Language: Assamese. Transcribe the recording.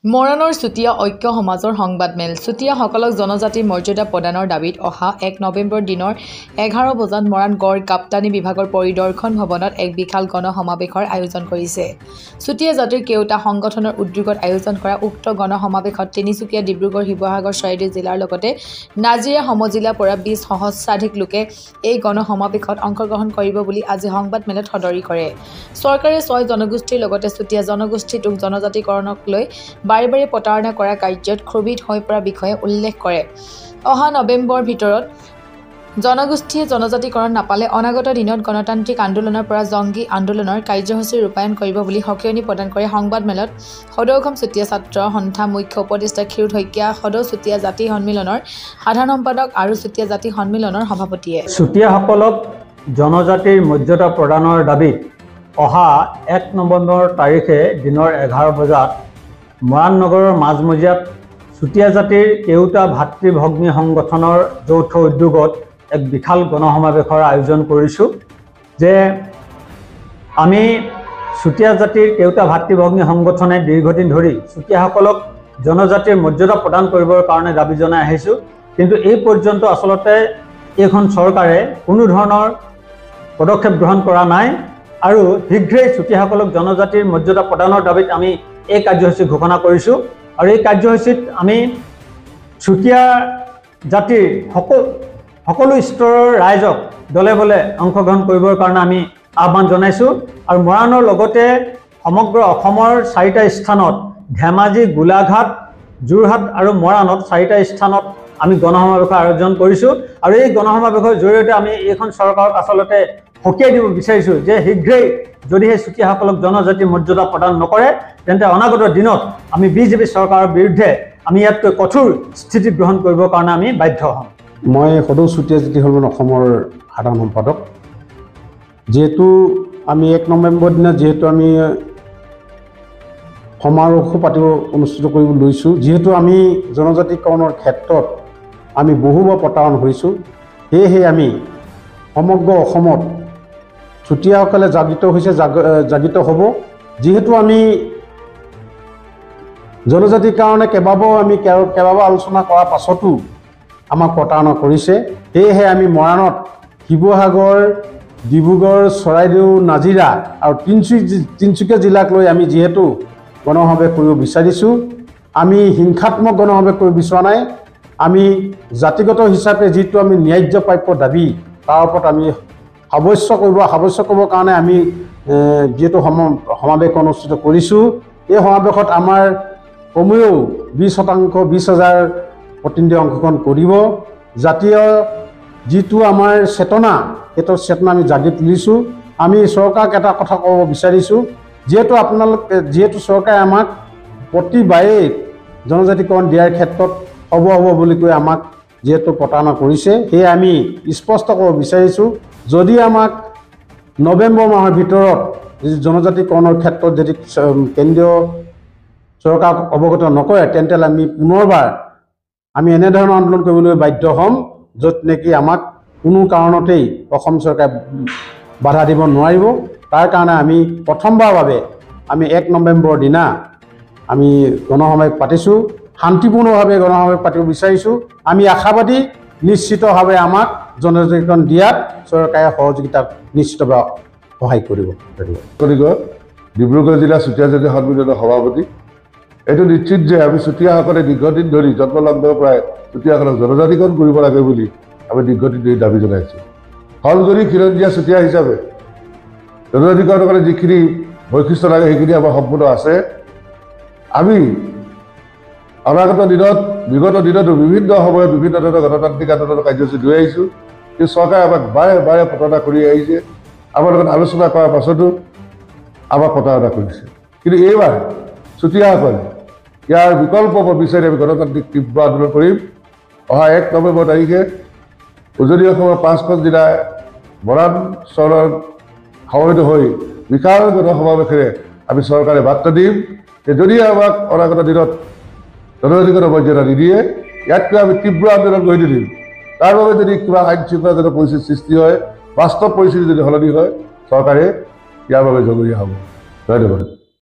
মৰাণৰ চুতীয়া ঐক্য সমাজৰ সংবাদমেল চুতীয়াসকলক জনজাতিৰ মৰ্যাদা প্ৰদানৰ দাবীত অহা ১ নৱেম্বৰ দিনৰ ১১ বজাত মৰাণ গড় কাপ্তানী বিভাগৰ পৰিদৰ্শন ভৱনত এক বিশাল গণসমাৱেশৰ আয়োজন কৰিছে। চুতীয়া জাতিৰ কেওটা সংগঠনৰ উদ্যোগত আয়োজন কৰা উক্ত গণসমাৱেশত তিনিচুকীয়া, ডিব্ৰুগড়, শিৱসাগৰ, চৰাইদেউ জিলাৰ লগতে নাজিৰা সমজিলাৰ পৰা ২০ সহস্ৰাধিক লোকে এই গণসমাৱেশত অংশগ্ৰহণ কৰিব বুলি আজি সংবাদমেলত সদৰি কৰে। চৰকাৰে ৬ জনগোষ্ঠীৰ লগতে চুতীয়া জনগোষ্ঠীটোক জনজাতিকৰণক লৈ বাৰে বাৰে প্ৰতাৰণা কৰা কাৰ্যত ক্ষোভিত হৈ পৰা বিষয়ে উল্লেখ কৰে। অহা নৱেম্বৰৰ ভিতৰত জনগোষ্ঠীয়ে জনজাতিকৰণ নাপালে অনাগত দিনত গণতান্ত্ৰিক আন্দোলনৰ পৰা জংগী আন্দোলনৰ কাৰ্যসূচী ৰূপায়ণ কৰিব বুলি সকিয়নি প্ৰদান কৰে। সংবাদমেলত সদৌ অসম চুতীয়া ছাত্ৰ সন্থা মুখ্য উপদেষ্টা ক্ষীৰোদ শইকীয়া, সদৌ চুতীয়া জাতি সন্মিলনৰ সাধাৰণ সম্পাদক আৰু চুতীয়া জাতি সন্মিলনৰ সভাপতিয়ে চুতীয়াসকলক জনজাতিৰ মৰ্যাদা প্ৰদানৰ দাবীত অহা ১ নৱেম্বৰ তাৰিখে দিনৰ ১১ বজাত মৰাণ নগৰৰ মাজমজিয়াত চুতীয়া জাতিৰ কেওটা ভাতৃ ভগ্নী সংগঠনৰ যৌথ উদ্যোগত এক বিশাল গণসমাৱেশৰ আয়োজন কৰিছোঁ। যে আমি চুতীয়া জাতিৰ কেওটা ভাতৃ ভগ্নী সংগঠনে দীৰ্ঘদিন ধৰি চুতীয়াসকলক জনজাতিৰ মৰ্যাদা প্ৰদান কৰিবৰ কাৰণে দাবী জনাই আহিছোঁ, কিন্তু এই পৰ্যন্ত আচলতে এইখন চৰকাৰে কোনো ধৰণৰ পদক্ষেপ গ্ৰহণ কৰা নাই আৰু শীঘ্ৰেই চুতীয়াসকলক জনজাতিৰ মৰ্যাদা প্ৰদানৰ দাবীত আমি এই কাৰ্যসূচী ঘোষণা কৰিছোঁ। আৰু এই কাৰ্যসূচীত আমি চুতীয়া জাতিৰ সকলো স্তৰৰ ৰাইজক দলে বলে অংশগ্ৰহণ কৰিবৰ কাৰণে আমি আহ্বান জনাইছোঁ। আৰু মৰাণৰ লগতে সমগ্ৰ অসমৰ 4টা স্থানত ধেমাজি, গোলাঘাট, যোৰহাট আৰু মৰাণত 4টা স্থানত আমি গণসমাৱেশৰ আয়োজন কৰিছোঁ। আৰু এই গণসমাৱেশৰ জৰিয়তে আমি এইখন চৰকাৰক আচলতে সকীয়াই দিব বিচাৰিছোঁ যে শীঘ্ৰেই যদিহে চুতীয়াসকলক জনজাতিৰ মৰ্যাদা প্ৰদান নকৰে তেন্তে অনাগত দিনত আমি বিজেপি চৰকাৰৰ বিৰুদ্ধে আমি ইয়াতকৈ কঠোৰ স্থিতি গ্ৰহণ কৰিবৰ কাৰণে আমি বাধ্য হ'ম। মই সদৌ চুতীয়া জাতি সন্মিলন অসমৰ সাধাৰণ সম্পাদক। যিহেতু আমি ১ নৱেম্বৰ দিনা আমি সমাৰোহ অনুষ্ঠিত কৰিব লৈছোঁ, যিহেতু আমি জনজাতিকৰণৰ ক্ষেত্ৰত আমি বহুবাৰ প্ৰতাৰণা হৈছোঁ, সেয়েহে আমি সমগ্ৰ অসমত চুতীয়াসকলে জাগৃত হ'ব। যিহেতু আমি জনজাতিৰ কাৰণে কেইবাবাৰ আলোচনা কৰাৰ পাছতো আমাক প্ৰতাৰণা কৰিছে। সেয়েহে আমি মৰাণত শিৱসাগৰ, ডিব্ৰুগড়, চৰাইদেউ, নাজিৰা আৰু তিনিচুকীয়া জিলাক লৈ আমি যিহেতু গণসমাৱেশ কৰিব বিচাৰিছোঁ, আমি হিংসাত্মক গণসমাৱেশ কৰিব বিচৰা নাই। আমি জাতিগত হিচাপে যিটো আমি ন্যায্য প্ৰাপ্য দাবী তাৰ ওপৰত আমি সাব্যস্ত কৰিবৰ কাৰণে আমি যিহেতু সমাৱেশ অনুষ্ঠিত কৰিছোঁ। এই সমাৱেশত আমাৰ কমেও 20,000 প্ৰতিনিধি অংশগ্ৰহণ কৰিব। জাতীয় যিটো আমাৰ চেতনা, সেইটো চেতনা আমি জাগি তুলিছোঁ। আমি চৰকাৰক এটা কথা ক'ব বিচাৰিছোঁ, যিহেতু চৰকাৰে আমাক প্ৰতিবাৰেই জনজাতিকৰণ দিয়াৰ ক্ষেত্ৰত হ'ব বুলি কৈ আমাক যিহেতু প্ৰতাৰণা কৰিছে, সেয়ে আমি স্পষ্ট ক'ব বিচাৰিছোঁ, যদি আমাক নৱেম্বৰ মাহৰ ভিতৰত জনজাতিকৰণৰ ক্ষেত্ৰত যদি কেন্দ্ৰীয় চৰকাৰক অৱগত নকৰে তেন্তে আমি পুনৰবাৰ আমি এনেধৰণৰ আন্দোলন কৰিবলৈ বাধ্য হ'ম, য'ত নেকি আমাক কোনো কাৰণতেই অসম চৰকাৰে বাধা দিব নোৱাৰিব। তাৰ কাৰণে আমি প্ৰথমবাৰৰ বাবে আমি ১ নৱেম্বৰৰ দিনা আমি গণসমাৱেশ পাতিছোঁ, শান্তিপূৰ্ণভাৱে গণসমাৱেশ পাতিব বিচাৰিছোঁ। আমি আশাবাদী নিশ্চিতভাৱে আমাক জনজাতিকৰণ দিয়াত চৰকাৰে সহযোগিতা নিশ্চিতভাৱে সহায় কৰিব। ডিব্ৰুগড় জিলা চুতীয়া জাতি সন্মিলনৰ সভাপতি। এইটো নিশ্চিত যে আমি চুতীয়াসকলে দীৰ্ঘদিন ধৰি জন্মলগ্নৰ পৰাই চুতীয়াসকলক জনজাতিকৰণ কৰিব লাগে বুলি আমি দীৰ্ঘদিন ধৰি দাবী জনাইছোঁ। হলগৰি খিলঞ্জীয়া চুতীয়া হিচাপে জনজাতিকৰণৰ কাৰণে যিখিনি বৈশিষ্ট্য লাগে সেইখিনি আমাৰ সম্পূৰ্ণ আছে। আমি অনাগত দিনত বিগত দিনতো বিভিন্ন সময়ত বিভিন্ন ধৰণৰ গণতান্ত্ৰিক আন্দোলনৰ কাৰ্যসূচী লৈ আহিছোঁ, কিন্তু চৰকাৰে আমাক বাৰে বাৰে প্ৰতাৰণা কৰি আহিছে। আমাৰ লগত আলোচনা কৰাৰ পাছতো আমাক প্ৰতাৰণা কৰিছে। কিন্তু এইবাৰ চুতীয়াসকলে ইয়াৰ বিকল্প বিচাৰি আমি গণতান্ত্ৰিক তীব্ৰ আন্দোলন কৰিম। অহা ১ নৱেম্বৰ তাৰিখে উজনি অসমৰ 5খন জিলাৰ মৰাণ চহৰত সমবেত হৈ বিশাল গণসমাৱেশেৰে আমি চৰকাৰে বাৰ্তা দিম যে যদিহে আমাক অনাগত দিনত জনজাতিকৰণৰ মৰ্যাদা নিদিয়ে ইয়াতকৈ আমি তীব্ৰ আন্দোলন গঢ়ি তুলিম। তাৰ বাবে যদি কিবা আইন শৃংখলাজনিত পৰিস্থিতিৰ সৃষ্টি হয়, বাস্তৱ পৰিস্থিতি যদি সলনি হয়, চৰকাৰে ইয়াৰ বাবে জগৰীয়া হ'ব। ধন্যবাদ।